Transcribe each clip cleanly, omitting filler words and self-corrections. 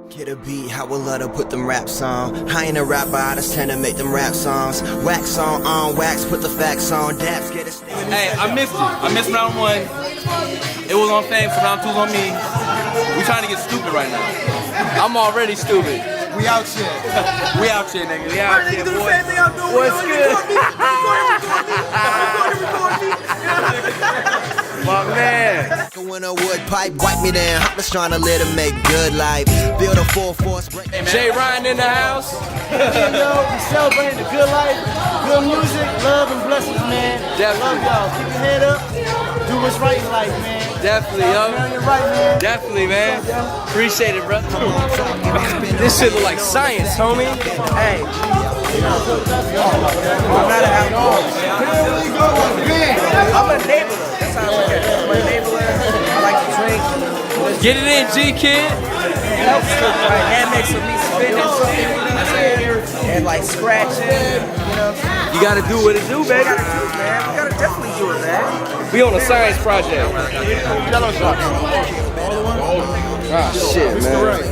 Get a beat, I would love to put them raps on. I ain't a rapper, I just tend to make them rap songs. Wax on wax, put the facts on. Daps, get it. Hey, I missed it. I missed round one. It was on Fame, so round two's on me. We trying to get stupid right now. I'm already stupid. We out here. We out here, nigga. We out here, boy. What's good? My man. When a wood pipe, wipe me down. I'm just trying to let him make good life. Build a full force. Jay Ryan in the house. Yeah, yo, we celebrating the good life, good music, love and blessings, man. Definitely. Love y'all. Keep your head up. Do what's right in life, man. Definitely, yo. You're right, man. Definitely, man. Appreciate it, bro. This shit look like science, homie. Hey. I'm a enabler. That's how I look at it. I'm an enabler. I like to drink. Get it in, G-Kid. Hand makes of me spinning and like scratching. You gotta do what it do, baby. We gotta definitely do it, man. We on a science project. Ah, shit, man.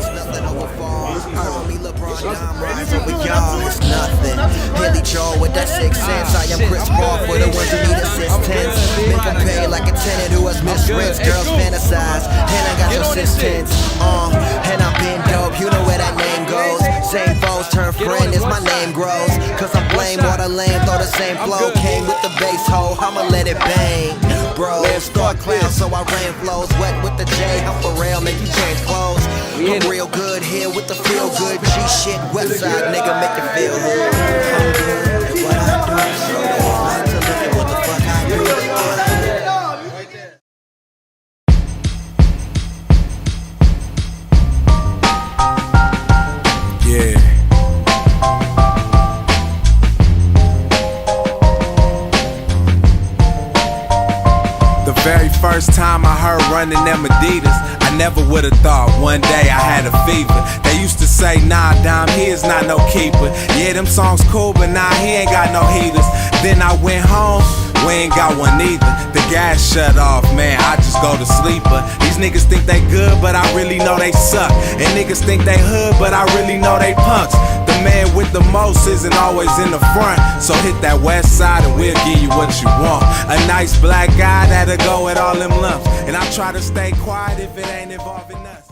It's nothing. Billy Joel with that 6 cents. I am Chris Paul for the ones who need assistance. Make them pay like a tenant who has misreads. Girls fantasize, and I got your assistance. And I've been dope, you know where that name goes. Same foes turn friend as my name grows. Cause I'm blame water lame, throw the same flow. Came with the bass hole, I'ma let it bang. Bro, start clown, so I rain flows. Wet with the J, I'm for real, make you change clothes. I'm real good here with the feel good G shit. Westside nigga make you feel good. I'm good at what I do, so that's fun to look at what the fuck I do. Yeah. The very first time I heard running them Adidas, I never would've thought one day I had a fever. They used to say, nah, Dom, he is not no keeper. Yeah, them songs cool, but nah, he ain't got no heaters. Then I went home, we ain't got one either. The gas shut off, man, I just go to sleeper. These niggas think they good, but I really know they suck. And niggas think they hood, but I really know they punks. The man with the most isn't always in the front. So hit that west side and we'll give you what you want. A nice black guy that'll go with all them lumps. And I try to stay quiet if it ain't involving us.